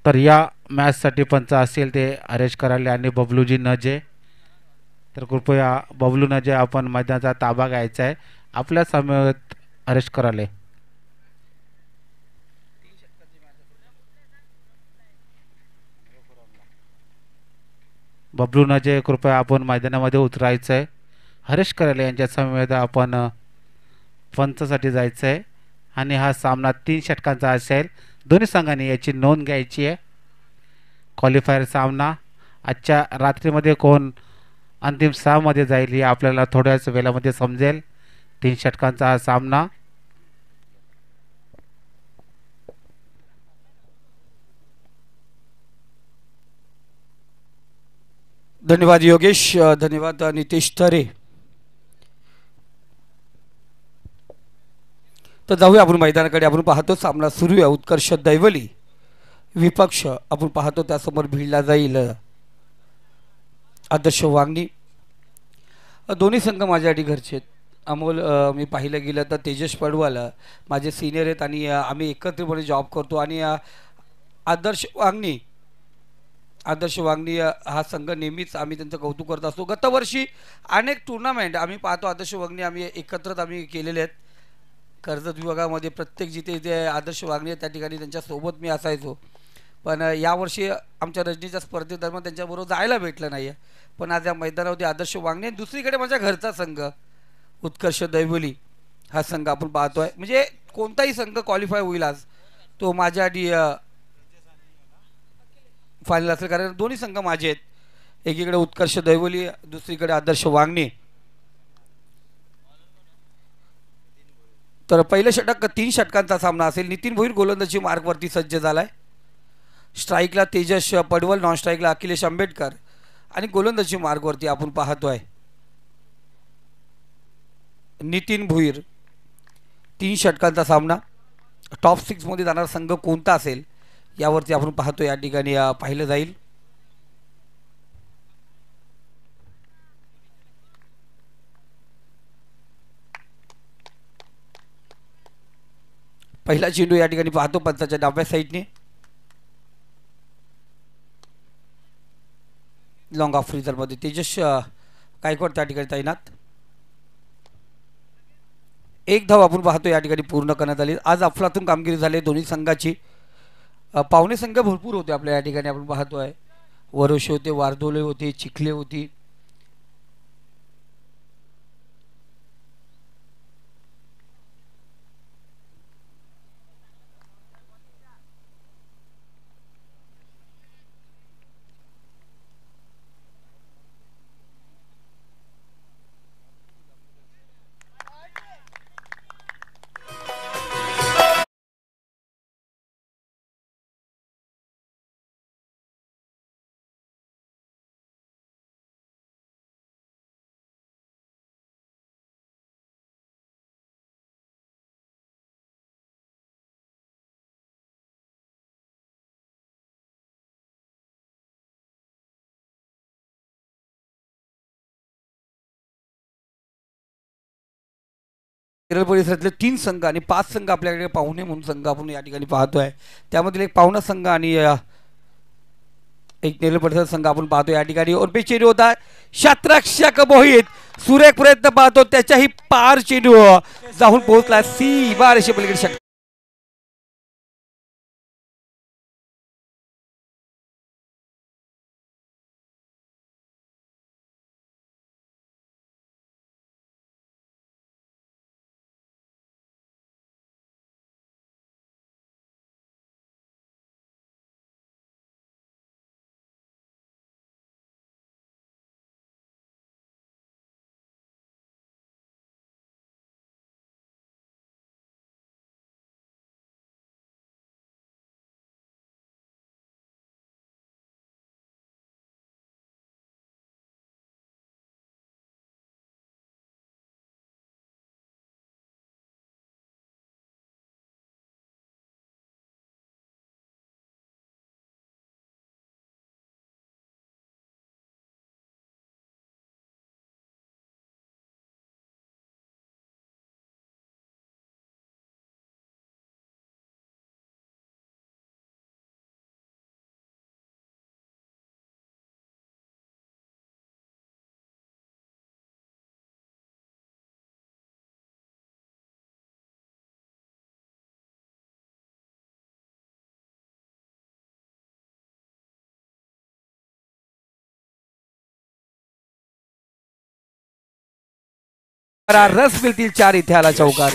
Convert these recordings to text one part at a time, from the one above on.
तर या मॅचसाठी पंच असेल ते अरेस्ट करायला आणि बबलूजी नजे. तर कृपया बबलू नजे आपण मैदानाचा ताबा घ्यायचा आहे, आपल्या समवेत अरेस्ट कराले. बबलू नजे कृपया आपण मैदानामध्ये उतरायचं आहे, हरेश करायला यांच्या समवेत आपण पंचसाठी जायचं आहे. आणि हा सामना 3 षटकांचा असेल. दोन्ही संघांनी याची नोंद घ्यायची आहे. क्वालिफायर सामना आजच्या रात्रीमध्ये कोण अंतिम 6 मध्ये जाईल हे आपल्याला थोड्याच वेळामध्ये समजेल. 3 षटकांचा हा सामना. धन्यवाद योगेश, धन्यवाद नितेश थरे. तर जाऊया आपण मैदानाकडे. आपण पाहतो सामना सुरू आहे. उत्कर्ष दैवली विपक्ष आपण पाहतो त्यासमोर भिडला जाईल आदर्श वागणी. दोन्ही संघ माझ्यासाठी घरचे आहेत. अमोल, मी पाहिलं गेलं तर तेजस पडवाल माझे सिनियर आहेत आणि आम्ही एकत्रितपणे जॉब करतो. आणि आदर्श वागणी आदर्श वागणी हा संघ नेहमीच आम्ही त्यांचं कौतुक करत असतो. गतवर्षी अनेक टुर्नामेंट आम्ही पाहतो आदर्श वागणी आम्ही एकत्रित आम्ही केलेले आहेत. कर्जत विभागामध्ये प्रत्येक जिथे जिथे आदर्श वागणी त्या ठिकाणी त्यांच्यासोबत मी असायचो. पण यावर्षी आमच्या रजनीच्या स्पर्धेदरम्यान त्यांच्याबरोबर जायला भेटलं नाही आहे. पण आज या मैदानावरती आदर्श वागणे आणि दुसरीकडे माझ्या घरचा संघ उत्कर्ष दैवली हा संघ आपण पाहतो आहे. म्हणजे कोणताही संघ क्वालिफाय होईल आज तो माझ्यासाठी फायनल असेल, कारण दोन्ही संघ माझे आहेत. एकीकडे उत्कर्ष दैवली, दुसरीकडे आदर्श वागणे. तर पहिलं षटक 3 षटकांचा सामना असेल. नितीन भोईर गोलंदाजी मार्कवरती सज्ज झालाय. स्ट्राईकला तेजस पडवल, नॉन स्ट्राईकला अखिलेश आंबेडकर आणि गोलंदाजी मार्गवरती आपण पाहतोय नितीन भुईर. 3 षटकांचा सामना. टॉप 6 मध्ये जाणारा संघ कोणता असेल यावरती आपण पाहतो. या ठिकाणी पाहिलं जाईल. पहिला चेंडू या ठिकाणी पाहतो पंचाच्या डाव्या साईडने. लॉंग ऑफ रिझल्टमध्ये तेजस गायकवाड त्या ठिकाणी तैनात. एक धाव आपण पाहतो या ठिकाणी पूर्ण करण्यात आली. आज अफलातून कामगिरी झाली दोन्ही संघाची. पाहुणे संघ भरपूर होते आपल्या या ठिकाणी आपण पाहतोय. वरोशे होते, वारदोले होते, चिखले होती. केरळ परिसरातले 3 संघ आणि 5 संघ आपल्याकडे पाहुणे म्हणून संघ आपण या ठिकाणी पाहतोय. त्यामधील एक पाहुणा संघ आणि एक नेरळ परिसर संघ आपण पाहतो या ठिकाणी. और पे चेंडू होता शतरक्षक मोहित सुरेख प्रयत्न पाहतो, त्याच्याही पार चेंडू जाऊन पोहोचला सीमा रेषे पलीकडे. रस मिळतील 4 इथे आला चौकार.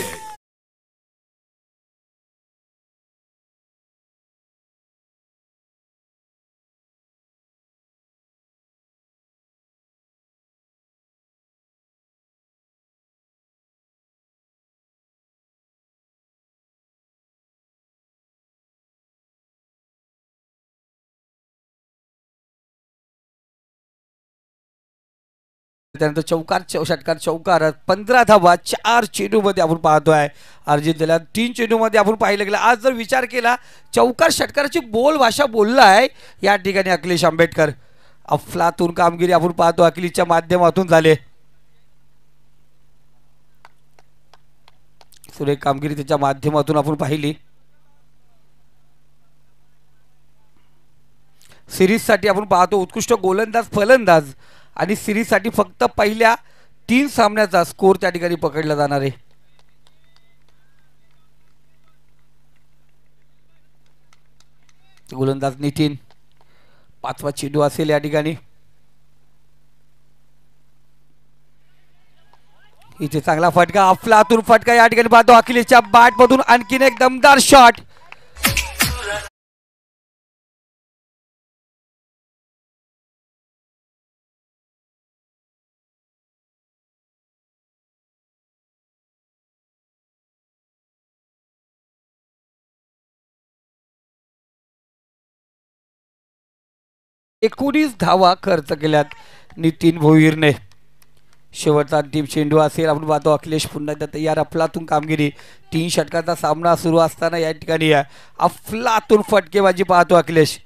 त्यानंतर चौकार षटकार चौकार 15 धावा 4 चेंडूमध्ये आपण पाहतोय. अर्जित दिला 3 चेंडूमध्ये आपण पाहिलं गेलं. आज जर विचार केला चौकार षटकाराची बोल भाषा बोललाय या ठिकाणी अखिलेश आंबेडकर. अफलातून कामगिरी आपण पाहतो अखिलेशच्या माध्यमातून झाले. सुरेख कामगिरी त्याच्या माध्यमातून आपण पाहिली. सिरीजसाठी आपण पाहतो उत्कृष्ट गोलंदाज फलंदाज आणि सिरीजसाठी फक्त पहिल्या 3 सामन्याचा स्कोर त्या ठिकाणी पकडला जाणार आहे. गोलंदाज नितीन 5वा चेंडू असेल या ठिकाणी. इथे चांगला फटका अफलातून फटका या ठिकाणी पाहतो अखिलेशच्या बॅट मधून आणखीन एक दमदार शॉट. एकोणीस धावा खर्च केल्यात नितीन भोईरने. शेवटचा अंतिम चेंडू असेल आपण पाहतो अखिलेश पुन्हा एकदा तयार. अफलातून कामगिरी 3 षटकाचा सामना सुरू असताना या ठिकाणी अफलातून फटकेबाजी पाहतो अखिलेश.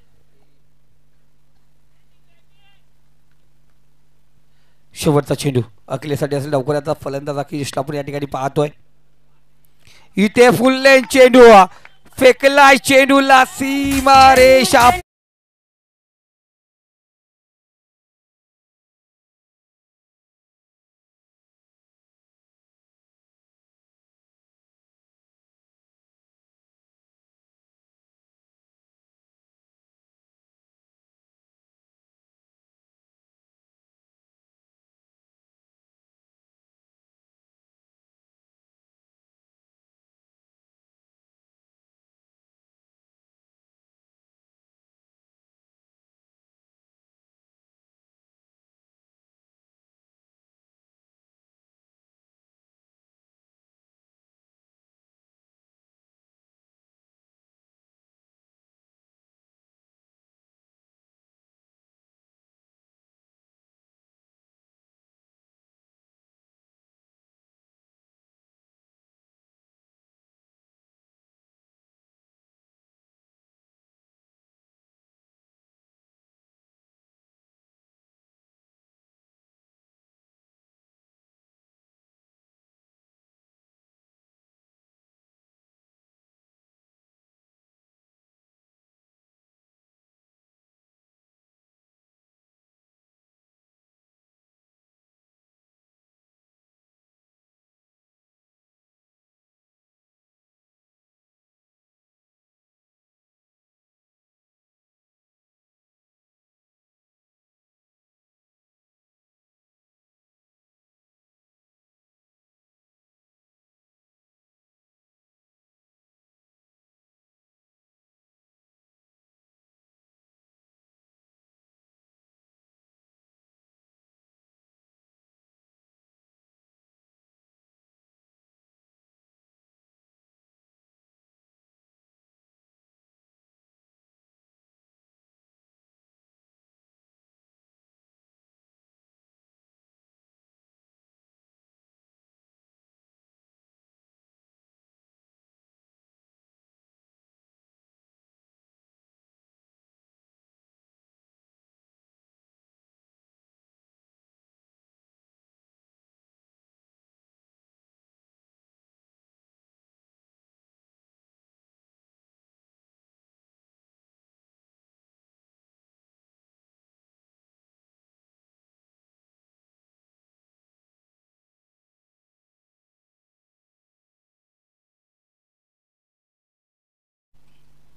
शेवटचा चेंडू अखिलेशसाठी असेल. लवकरचा फलंदाज अखिलेशला आपण या ठिकाणी पाहतोय. इथे फुल लेन चेंडू फेकलाय चेंडूला सीमारेषा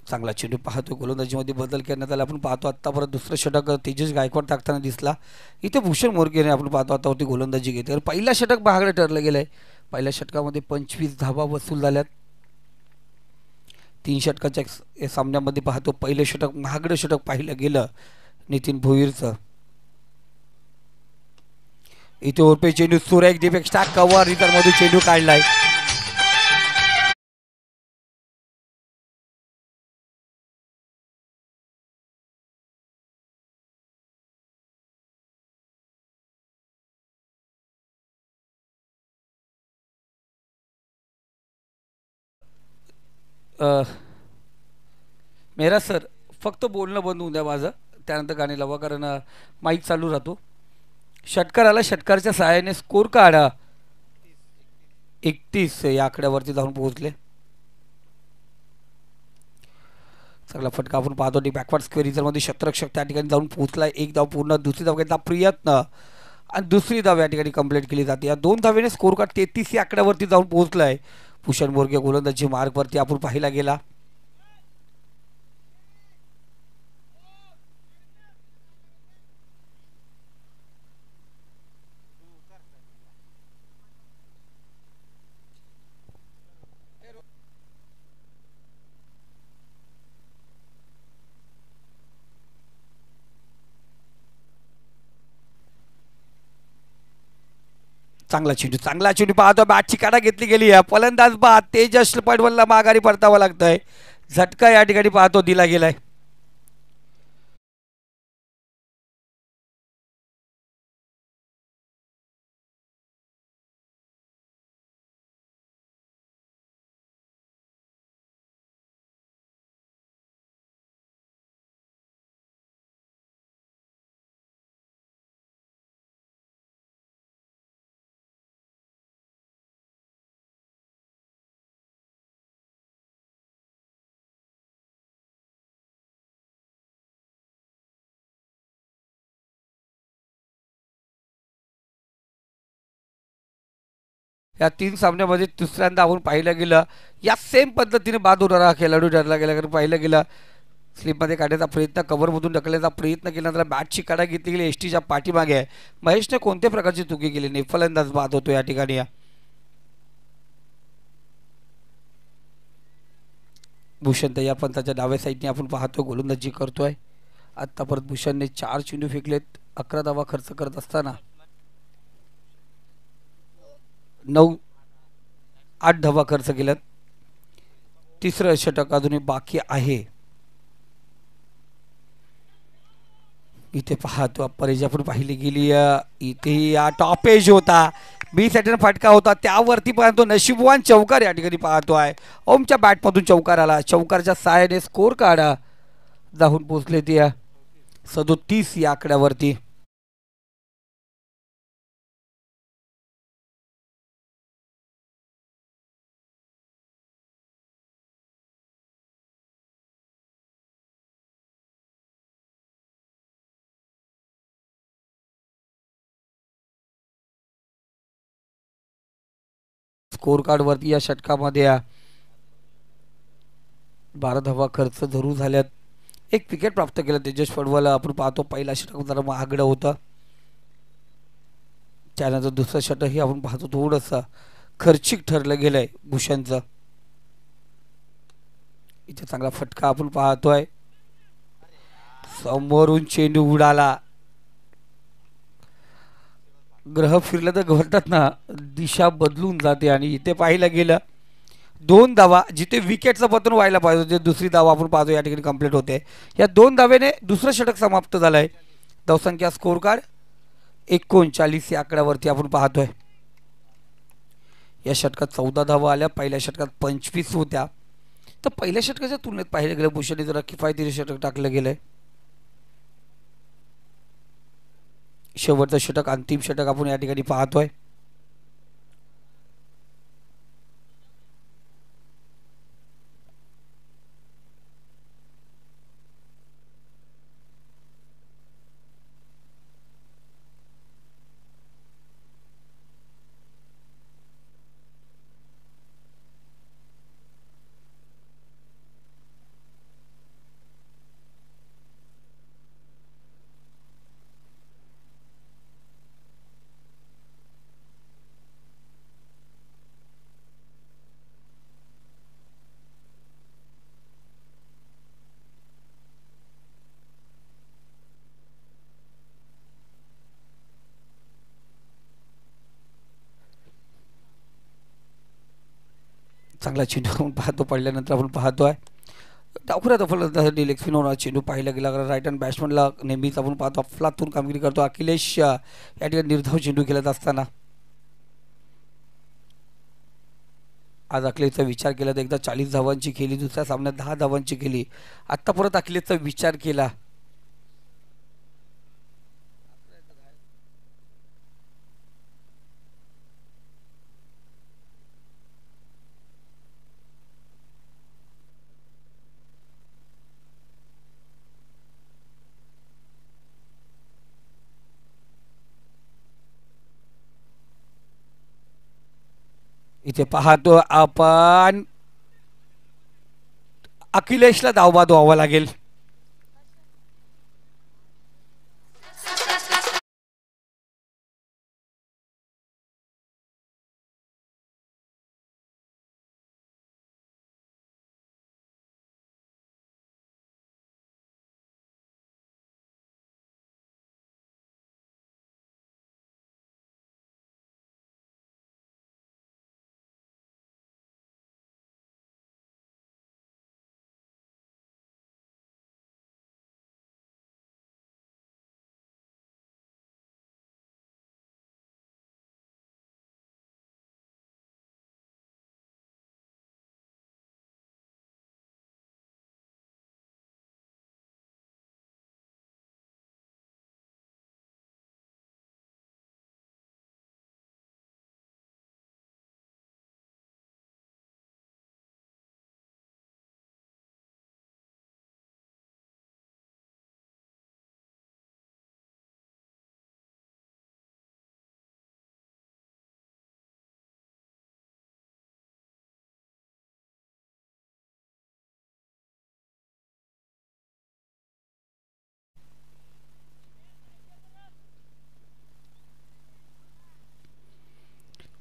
चांगला चेंडू पाहतो, गोलंदाजीमध्ये बदल करण्यात आला. आपण पाहतो आत्ता परत दुसरं षटक तेजस गायकवाड टाकताना दिसला. इथे भूषण मोरगेने आपण पाहतो आतावरती गोलंदाजी घेते. तर पहिला षटक महागडे ठरलं गेलं आहे. पहिल्या षटकामध्ये 25 धावा वसूल झाल्यात. 3 षटकाच्या सामन्यामध्ये पाहतो पहिलं षटक महागडं षटक पाहिलं गेलं नितीन भोईरचं. इथे ओरपे चेंडू सुरेख दीपेक्षा कव्हर इतर मधून चेंडू काढलाय. मेरा सर फक्त बोलणं बंद होऊन द्या माझं, त्यानंतर गाणी लावा, कारण माईक चालू राहतो. षटकाराला षटकारच्या सहाय्याने स्कोर काढा. 31 या आकड्यावरती जाऊन पोहोचले. चांगला फटका आपण पाहतो. बॅकवर्ड स्क्वेअर रिझर्वमध्ये शतरक्षक त्या ठिकाणी जाऊन पोहोचला. एक धाव पूर्ण, दुसरी धाव घेतला प्रयत्न आणि दुसरी धाव या ठिकाणी कंप्लीट केली जाते. या 2 धावेने स्कोर कार्ड 33 या आकड्यावरती जाऊन पोहोचलाय. भूषण मोरगे गोलंदाजी मार्गवरती आपण पाहायला गेला. चांगला चेंडू पाहतो. बॅटची काढा घेतली गेली आहे. फलंदाज बाद तेजस पडवलला माघारी परतावं लागतंय. झटका या ठिकाणी पाहतो दिला गेलाय. या 3 सामन्यामध्ये दुसऱ्यांदा आपण पाहिलं गेलं या सेम पद्धतीने बाद होणारा खेळाडू ठरला गेला. कारण पाहिलं गेलं स्लिपमध्ये काढण्याचा प्रयत्न, कव्हरमधून ढकलण्याचा प्रयत्न केल्यानंतर बॅटची काढा घेतली गेली एस टीच्या पाठीमागे आहे. महेशने कोणत्या प्रकारची चुकी केली नाही. फलंदाज बाद होतो या ठिकाणी. भूषण तयार पंताच्या डाव्या साईडने आपण पाहतो गोलंदाजी करतोय. आत्ता परत भूषणने 4 चेंडू फेकलेत. 11 धावा खर्च करत असताना 8 धावा खर्च केल्यात. तिसरं षटक अजूनही बाकी आहे. इथे पाहतो अपरेज आपण पाहिली गेली. इथे या टॉप एज होता, बी साईडने फटका होता, त्यावरती पाहतो नशीबवान चौकार या ठिकाणी पाहतो आहे. ओमच्या बॅटमधून चौकार आला. चौकारच्या सहाय्याने स्कोर काढा जाऊन पोचले ते 37 या आकड्यावरती. स्कोर कार्ड वरती या षटकामध्ये 12 धावा खर्च जरूर झाल्यात. एक विकेट प्राप्त केलं तेजस पडवल. आपण पाहतो पहिला षटक जरा महागडं होतं. त्यानंतर दुसरं षटकही आपण पाहतो थोडंसं खर्चिक ठरलं गेलंय भूषणचं. इथे चांगला फटका आपण पाहतोय. समोरून चेंडू उडाला. ग्रह फिरलं तर घडतात ना, दिशा बदलून जाते. आणि इथे पाहिलं गेलं 2 धावा जिथे विकेटचं पतन व्हायला पाहिजे होते, दुसरी धावा आपण पाहतो या ठिकाणी कंप्लीट होते. या 2 धावेने दुसरं षटक समाप्त झालंय. धावसंख्या स्कोर कार्ड 39 या आकड्यावरती आपण पाहतोय. या षटकात 14 धावा आल्या. पहिल्या षटकात 25 होत्या. तर पहिल्या षटकाच्या तुलनेत पाहिलं गेलं भूषण जरा किफायतीने षटक टाकलं गेलंय. शेवटचं षटक अंतिम षटक आपण या ठिकाणी पाहतोय. चांगला चेंडू आपण पाहतो, पडल्यानंतर आपण पाहतोय डावखुऱ्या फलंदाजासाठी लेग स्पिन होणार चेंडू पाहिला गेला. राईट हँड बॅट्समनला नेहमीच आपण पाहतो अफलातून कामगिरी करतो अखिलेश या ठिकाणी निर्धाव चेंडू खेळत असताना. आज अखिलेशचा विचार केला तर एकदा 40 धावांची केली, दुसऱ्या सामन्यात 10 धावांची केली. आत्ता परत अखिलेशचा विचार केला. इथे पाहतो आपण अखिलेशला धावबाद व्हावा लागेल.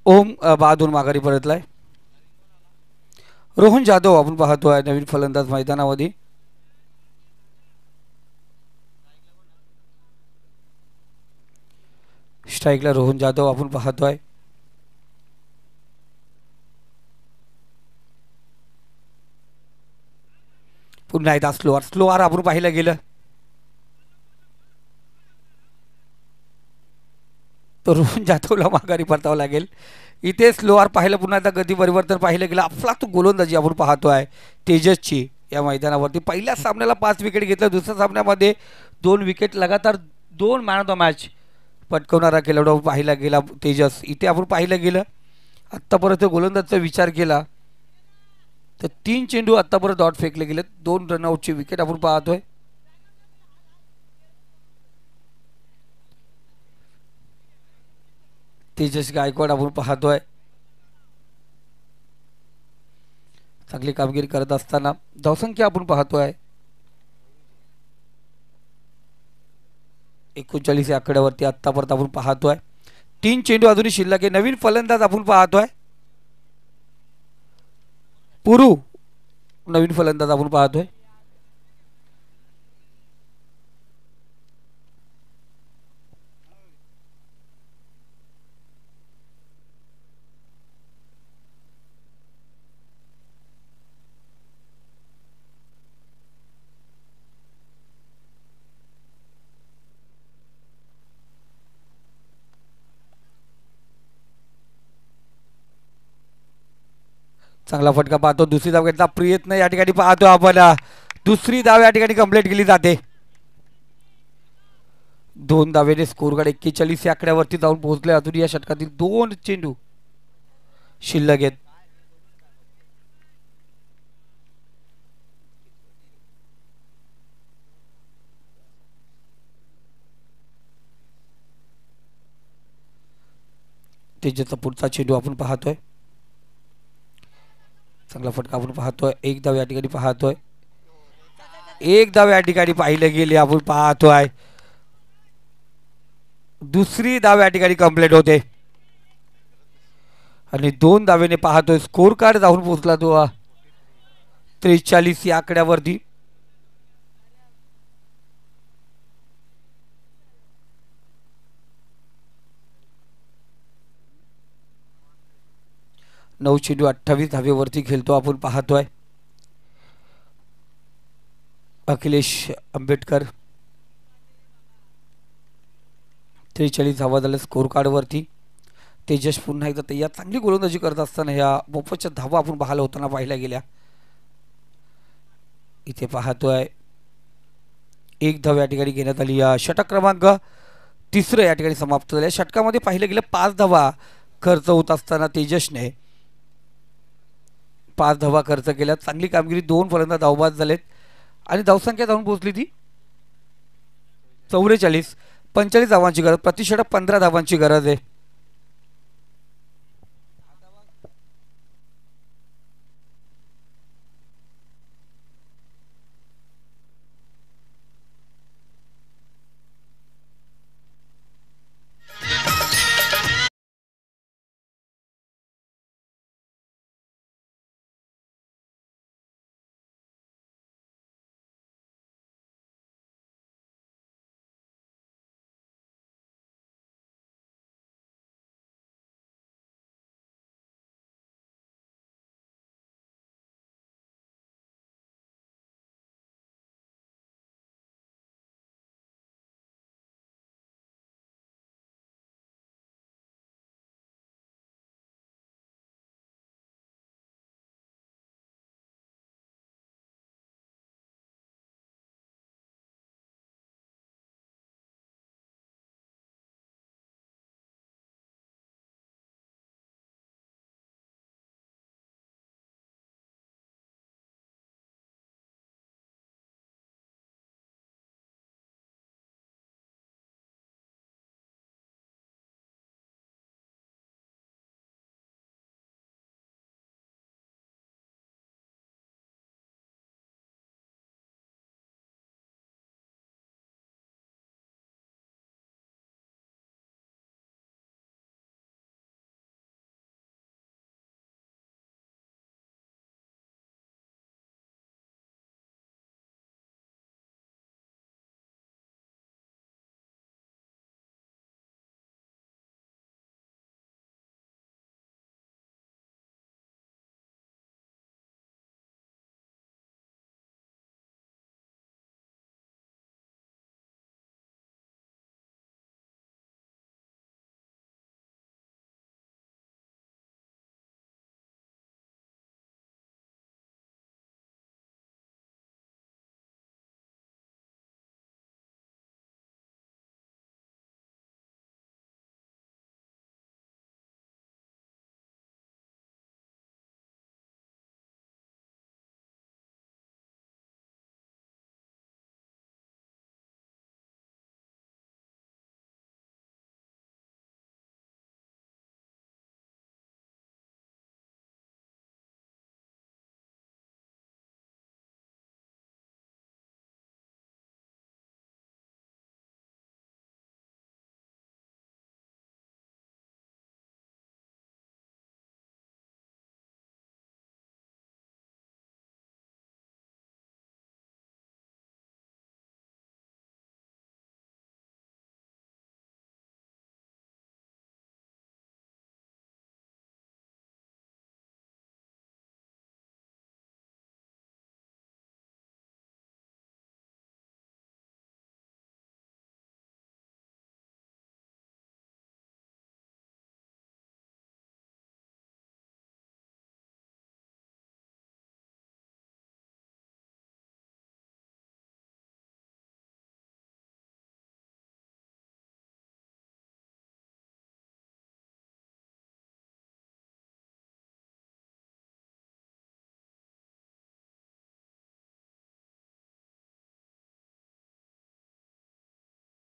ओम बहादूर माघारी परतलाय. रोहन जाधव आपण पाहतोय नवीन फलंदाज मैदानामध्ये. स्ट्राईकला रोहन जाधव आपण पाहतोय. पुन्हा एकदा स्लोअर आपण पाहिलं गेलं तर रोहन जाधवला माघारी परतावं लागेल. इथे स्लोअर पाहिलं, पुन्हा एकदा गती परिवर्तन पाहिलं गेलं. अफलातून गोलंदाजी आपण पाहतोय तेजसची या मैदानावरती. पहिल्या सामन्याला 5 विकेट घेतल्या, दुसऱ्या सामन्यामध्ये 2 विकेट लगातार 2 मॅन ऑफ द मॅच पटकवणारा खेळाडू पाहिला गेला तेजस. इथे आपण पाहिलं गेलं आत्तापर्यंत गोलंदाजचा विचार केला तर 3 चेंडू आत्तापर्यंत डॉट फेकले गेले, 2 रनआउटची विकेट आपण पाहतोय. तेजस गायकवाड आपण पाहतोय चांगली कामगिरी करत असताना. धावसंख्या आपण पाहतोय 39 या आकड्यावरती आत्तापर्यंत आपण पाहतोय. 3 चेंडू अजूनही शिल्लक आहे. नवीन फलंदाज आपण पाहतोय पुरू, नवीन फलंदाज आपण पाहतोय. चांगला फटका पाहतो. दुसरी धाव घेतला प्रयत्न या ठिकाणी पाहतो आपण. दुसरी धाव या ठिकाणी कंप्लीट केली जाते. 2 धावेने स्कोर कार्ड 41 या आकड्यावरती जाऊन पोहोचले. अजून या षटकातील 2 चेंडू शिल्लक आहेत. तेजसचा पुढचा चेंडू आपण पाहतोय. चांगला फटका आपण पाहतोय. 1 धाव या ठिकाणी पाहतोय. 1 धाव या ठिकाणी पाहिलं गेले आपण पाहतोय. दुसरी धाव या ठिकाणी कंप्लीट होते आणि 2 धावेने पाहतोय स्कोर कार्ड जाऊन पोहोचला तो 43 या आकड्यावरती. 9 चेंडू 28 धावेवरती खेळतो आपण पाहतोय. अखिलेश आंबेडकर 43 धावा झाल्या स्कोर कार्डवरती. तेजस पुन्हा एकदा तयार, चांगली गोलंदाजी करत असताना ह्या मोफतच्या धावा आपण पाहायला होताना पाहिल्या गेल्या. इथे पाहतोय 1 धाव या ठिकाणी घेण्यात आली. षटक क्रमांक 3 या ठिकाणी समाप्त झाले. षटकामध्ये पाहिलं गेलं 5 धावा खर्च होत असताना तेजसने 5 धावा खर्च केल्या. चांगली कामगिरी, 2 फलंदाज धावबाद झालेत आणि धावसंख्या जाऊन पोहोचली ती 44. 45 धावांची गरज, प्रतिषटक 15 धावांची गरज आहे.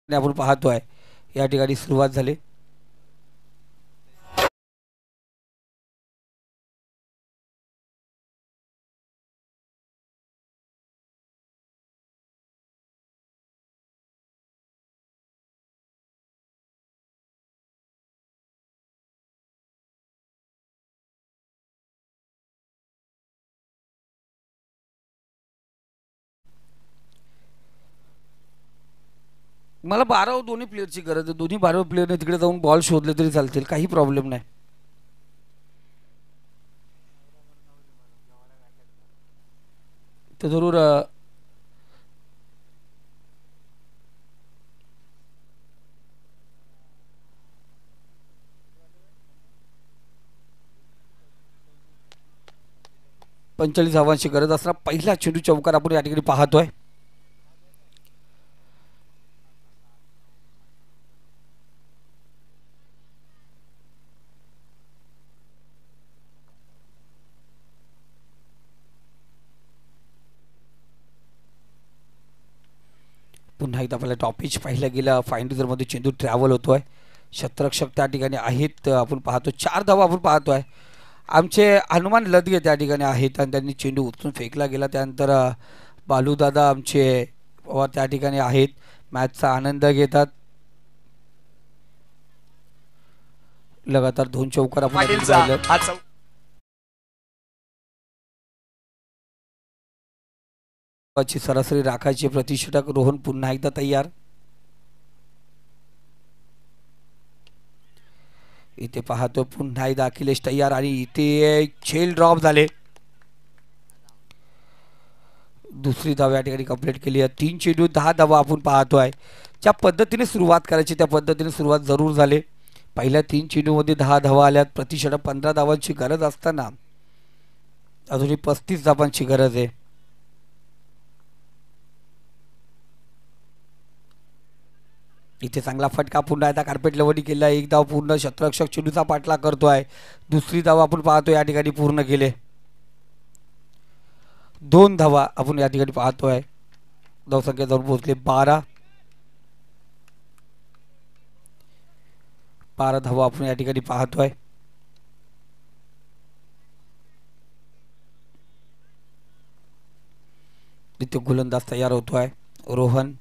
आपण पाहतोय या ठिकाणी सुरुवात झाली. मला 12 दोन्ही प्लेयरची गरज आहे. दोन्ही 12 प्लेयरने तिकडे जाऊन बॉल शोधले तरी चालतील, काही प्रॉब्लेम नाही. तर जरूर पंचेचाळीस धावांची गरज असणार पहिला चेंडू चौकार आपण या ठिकाणी पाहतोय. पुन्हा एकदा आपल्याला टॉपिच पाहिलं गेलं फाइंडरमध्ये चेंडू ट्रॅव्हल होतोय. शतरक्षक त्या ठिकाणी आहेत आपण पाहतो 4 धावा आपण पाहतोय. आमचे हनुमान लदगे त्या ठिकाणी आहेत आणि त्यांनी चेंडू उचलून फेकला गेला. त्यानंतर बालूदादा आमचे त्या ठिकाणी आहेत मॅचचा आनंद घेतात. लगातार 2 चौकार आपण सरासरी राखायची. प्रतिषेधक रोहन पुन्हा एकदा तयार. इथे पाहतो पुन्हा एकदा अखिलेश तयार आणि इथे झेल ड्रॉप झाले. दुसरी धाव या ठिकाणी कंप्लीट केली आहे. 3 चेंडू 10 धावा आपण पाहतोय. ज्या पद्धतीने सुरुवात करायची त्या पद्धतीने सुरुवात जरूर झाली. पहिल्या 3 चेंडूमध्ये 10 धावा आल्यात. प्रतिषेधक 15 धावांची गरज असताना अजूनही 35 धावांची गरज आहे. इथे चांगला फटका पुन्हा एकदा कार्पेट लवडी केला. एक धाव पूर्ण शतरक्षक चेंडूचा पाठलाग करतोय. दुसरी धाव आपण पाहतो या ठिकाणी पूर्ण केले. 2 धावा आपण या ठिकाणी पाहतोय. धावसंख्या जाऊन पोहोचले 12 धावा आपण या ठिकाणी पाहतोय. इथे गोलंदाज तयार होतोय रोहन.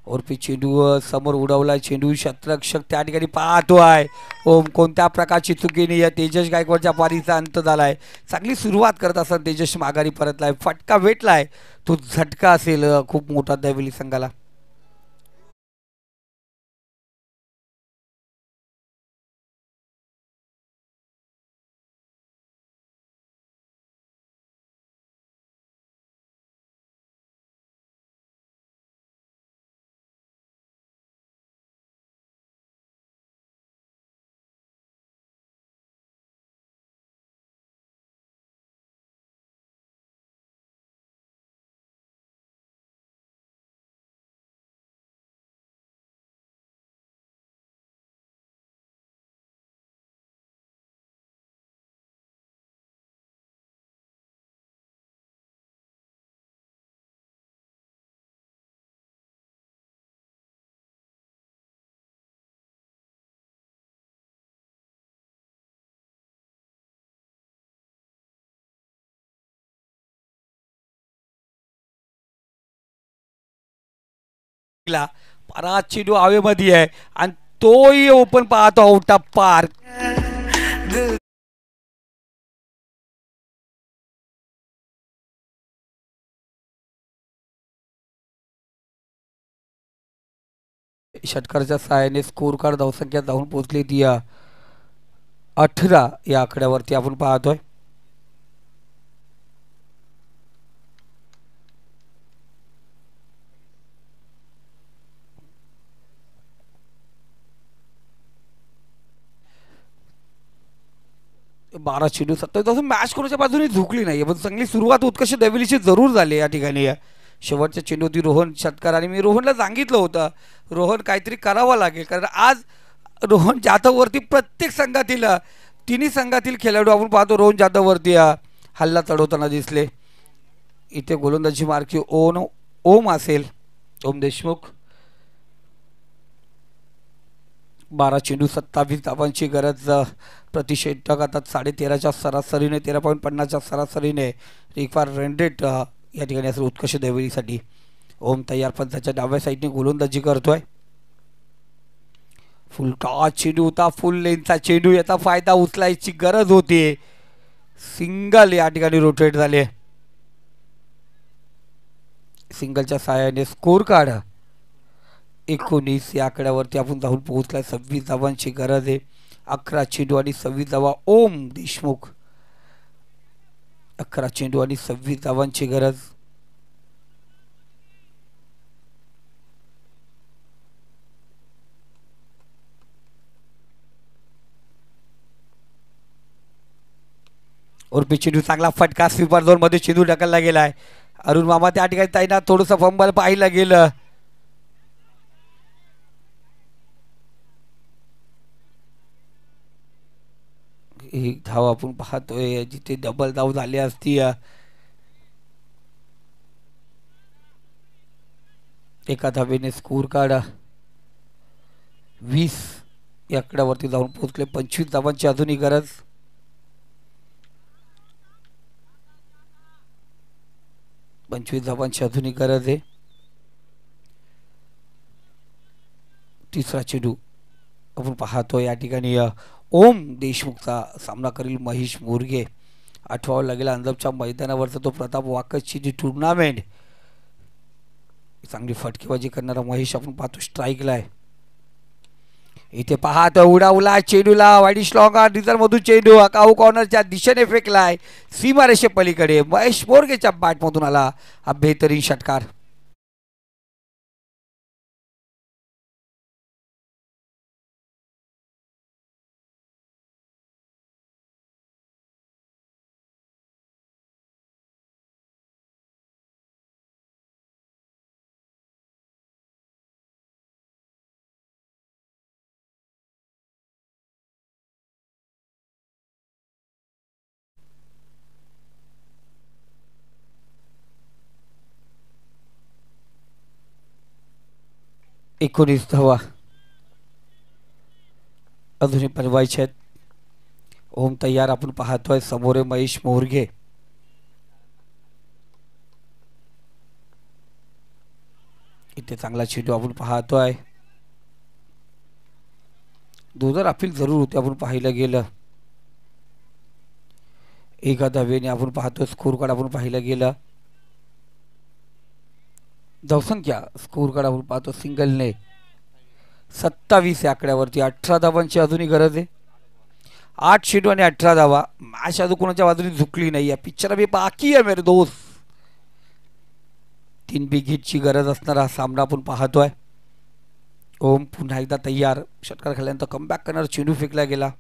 ओरपी चेंडू समोर उडवलाय. चेंडू शतरक्षक त्या ठिकाणी पाहतोय. ओम कोणत्या प्रकारची चुकीने या तेजस गायकवाडच्या पारीचा अंत झालाय. चांगली सुरुवात करत असताना तेजस माघारी परतलाय. फटका भेटलाय. तो झटका असेल खूप मोठा दैवली संघाला. परत चेंडू हवेमध्ये आहे आणि तोही ओपन पाहतो आउट ऑफ पार्क. षटकाराच्या सहाय्याने स्कोर कार्ड धावसंख्या जाऊन पोहोचली ती 18 या आकड्यावरती आपण पाहतोय. बारा चेंडू 27 मॅच कोणाच्या बाजूने झुकली नाही पण चांगली सुरुवात उत्कर्ष दैवलीची जरूर झाली या ठिकाणी. शेवटच्या चेंडूवरती रोहन षटकार आणि मी रोहनला सांगितलं होतं रोहन काहीतरी करावं लागेल कारण आज रोहन जाधववरती प्रत्येक संघातील तिन्ही संघातील खेळाडू आपण पाहतो रोहन जाधववरती हल्ला चढवताना दिसले. इथे गोलंदाजी मार्की ओम असेल ओम देशमुख. 12 चेंडू 27 धावांची गरज. प्रतिषेधक आता 13.5च्या सरासरीने 13.50च्या सरासरीने रिक्वायर रन रेट या ठिकाणी असेल उत्कर्ष दैवलीसाठी. ओम तयार पण त्याच्या डाव्या साईडने गोलंदाजी करतोय. फुल टॉस चेंडू होता फुल लेनचा चेंडू याचा फायदा उचलायची गरज होती. सिंगल या ठिकाणी रोटेट झाले. सिंगलच्या सहाय्याने स्कोर कार्ड 19 या आकड्यावरती आपण जाऊन पोहोचलाय. 26 धावांची गरज आहे. 11 चेंडू आणि 26 धावा. ओम देशमुख 11 चेंडू आणि 26 धावांची गरज. उर्फी चेंडू चांगला फटका स्वीपर झोन मध्ये चेंडू ढकलला गेलाय. अरुण मामा त्या ठिकाणी ताईना थोडंसं फंबल पाहिलं गेलं. एक धाव आपण पाहतोय जिथे डबल धाव झाली असती. एका धावेने स्कोर काढा 20 या आकड्यावरती जाऊन पोहोचले. 25 धावांची अजूनही गरज. 25 धावांची अजूनही गरज आहे. तिसरा चेंडू आपण पाहतो या ठिकाणी ओम देशमुखचा सामना करील महेश मोरगे. आठवावं लागेल अंजपच्या मैदानावरचा तो प्रताप वाकसची जी टुर्नामेंट, चांगली फटकेबाजी करणारा महेश आपण पाहतो स्ट्राईकला आहे. इथे पाहतो उडावला चेंडूला वाईडी स्लॉंग रिझल्ट मधून चेंडू अकाऊ कॉर्नरच्या दिशेने फेकलाय सीमारेषे पलीकडे. महेश मोरगेच्या बॅटमधून आला हा बेहतरीन षटकार. एकोणीस धावा अजूनही बनवायचे आहेत. ओम तयार आपण पाहतोय समोर महेश मोरगे. इथे चांगला चेंडू आपण पाहतोय. दोन अपील जरूर होते आपण पाहिलं गेलं. एका धावेने आपण पाहतो स्कोर कार्ड आपण पाहिलं गेलं. धावसंख्या स्कोर कार्ड आपण पाहतो सिंगलने 27 या आकड्यावरती. 18 धावांची अजूनही गरज आहे. 8 चेंडू आणि 18 धावा. मॅच अजून कोणाच्या बाजूने झुकली नाही आहे. पिक्चर अभी बाकी आहे मेरे दोस्त. 3 बिग हिटची गरज असणारा हा सामना आपण पाहतोय. ओम पुन्हा एकदा तयार. षटकार खाल्ल्यानंतर कमबॅक करणार चेंडू फेकला गेला.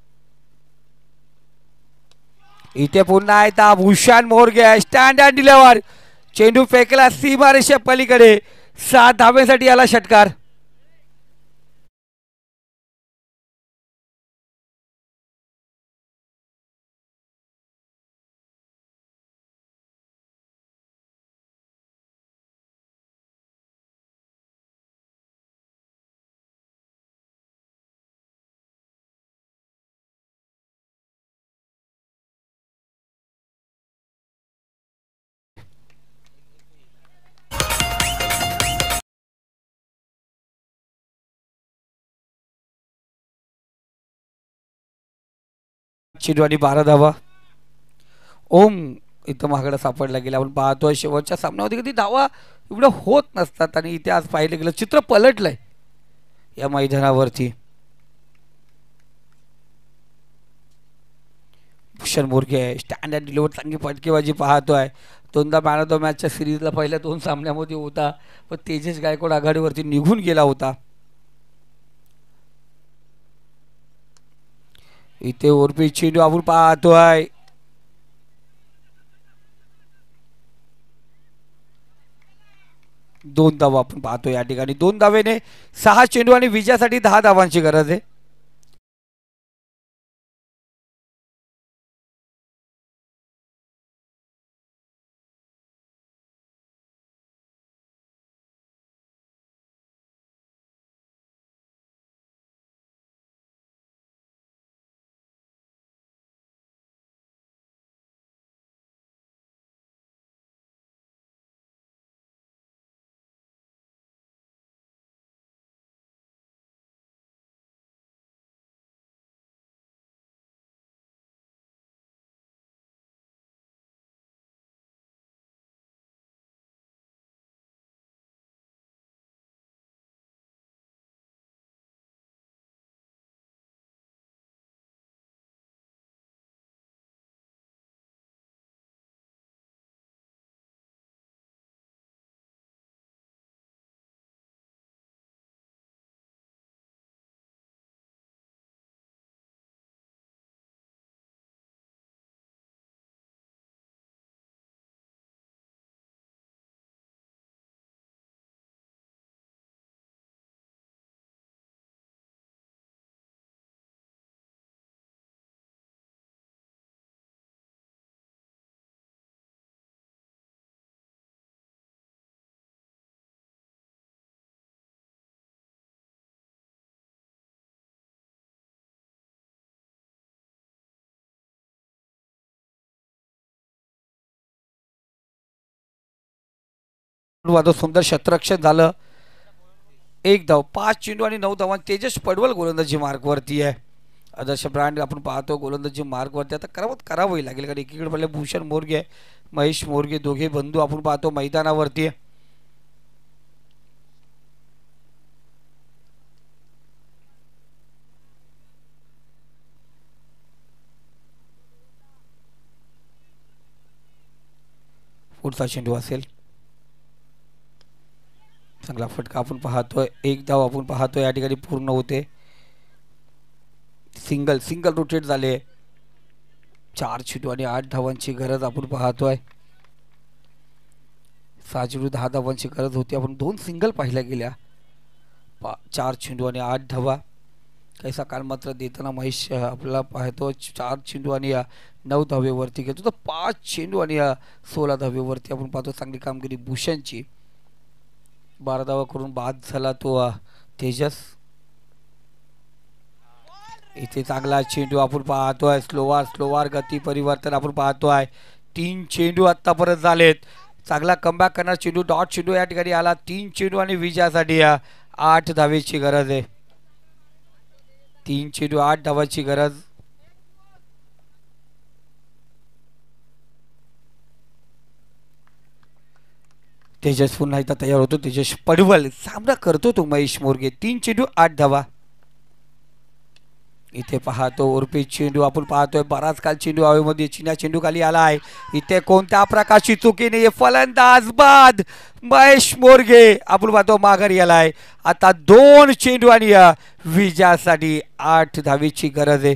इथे पुन्हा एकदा भूषण मोरगे स्टँडर्ड डिलेवर चेंडू फेकला सीमारेषे पलीकडे. 7 धावेसाठी आला षटकार. चेंडू आणि 12 धावा. ओम इथं महागडा सापडला गेला. आपण पाहतोय शेवटच्या सामन्यामध्ये कधी धावा एवढं होत नसतात आणि इथे आज पाहिलं गेलं चित्र पलटलंय या मैदानावरती. भूषण मोरगे स्टँडर्ड डिलिव्हर चांगली फटकेबाजी पाहतोय. दोनदा मॅन ऑफ द मॅचच्या सिरीजला पहिल्या 2 सामन्यामध्ये होता, पण तेजस गायकवाड आघाडीवरती निघून गेला होता. इथे उर्फी चेंडू आपण पाहतोय. दोन धावा आपण पाहतो या ठिकाणी. 2 धावेने 6 चेंडू आणि विजयासाठी 10 धावांची गरज आहे. माझं सुंदर क्षेत्ररक्षण झालं. एक धाव, 5 चेंडू आणि 9 धावा. तेजस पडवल गोलंदाजी मार्कवरती आहे. आदर्श ब्रँड आपण पाहतो गोलंदाजी मार्कवरती आता करावंही लागेल, कारण एकीकडे पडले भूषण मोरगे, महेश मोरगे, दोघे बंधू आपण पाहतो मैदानावरती आहे. पुढचा चेंडू असेल, चांगला फटका आपण पाहतोय. एक धाव आपण पाहतोय या ठिकाणी पूर्ण होते. सिंगल सिंगल रोटेट झाले. 4 चेंडू आणि 8 धावांची गरज आपण पाहतोय. 6 चेंडू 10 धावांची गरज होती. आपण 2 सिंगल पाहिल्या गेल्या. 4 चेंडू आणि 8 धावा. कैसा काल मात्र देताना महेश आपल्याला पाहतो 4 चेंडू आणि 9 धावेवरती घेतो, तर 5 चेंडू आणि 16 धावेवरती आपण पाहतो चांगली कामगिरी भूषणची. 12 धावा करून बाद झाला तो तेजस. इथे चांगला चेंडू आपण पाहतोय. स्लोवार गती परिवर्तन आपण पाहतोय. 3 चेंडू आत्तापर्यंत झालेत. चांगला कमबॅक करणार चेंडू, डॉट चेंडू या ठिकाणी आला. 3 चेंडू आणि विजयासाठी 8 धावेची गरज आहे. 3 चेंडू 8 धावाची गरज. तेजस पुन्हा एकदा तयार होतो. तेजस पडवल सामना करतो तो महेश मोरगे. 3 चेंडू 8 धावा. इथे पाहतो उर्फी चेंडू आपण पाहतोय. बराच काल चेंडू हवेमध्ये चिन्या चेंडू खाली आला आहे. इथे कोणत्या प्रकारची चुकी नाही. फलंदाज बाद महेश मोरगे आपण पाहतो माघारी आलाय. आता 2 चेंडू आणि विजयासाठी 8 धावेची गरज आहे.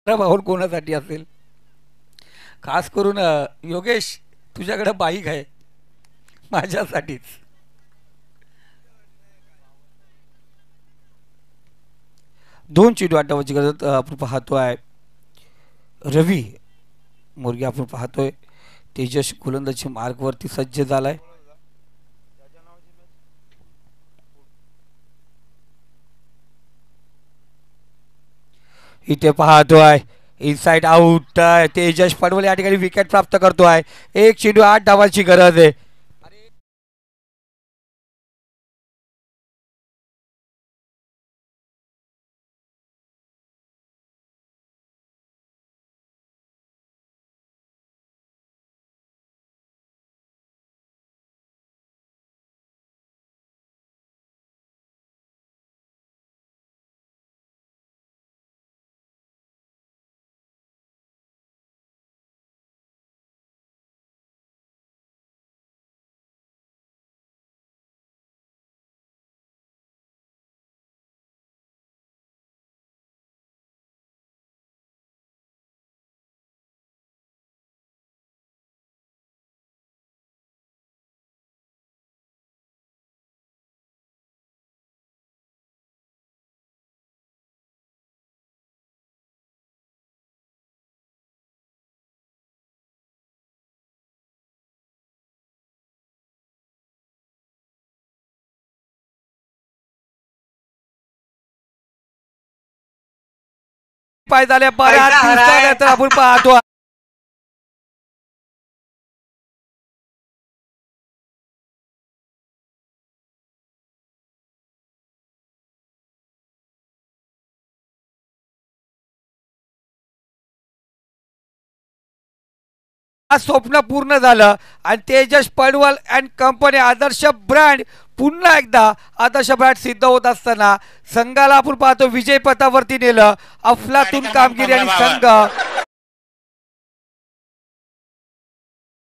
भाऊन कोणासाठी असेल? खास करून योगेश, तुझ्याकडे बाईक आहे, माझ्यासाठीच. 2 चेंडू 8 धावांची गरज आपण पाहतोय. रवी मोरगे आपण पाहतोय. तेजस गोलंदाजी मार्गवरती सज्ज झालाय. इथे पाहतोय इनसाइड आउट. तेजस पडवल या ठिकाणी विकेट प्राप्त करतोय. 1 चेंडू 8 धावांची गरज आहे. पाय झाले बऱ्याच दिवसानंतर आपण पाहतो. आज स्वप्न पूर्ण झालं आणि Tejas Padwal and company Adarsh brand पुन्हा एकदा आदर्श ब्रँड सिद्ध होत असताना संघाला आपण पाहतो विजय पथावरती नेलं. अफलातून कामगिरी आणि संघ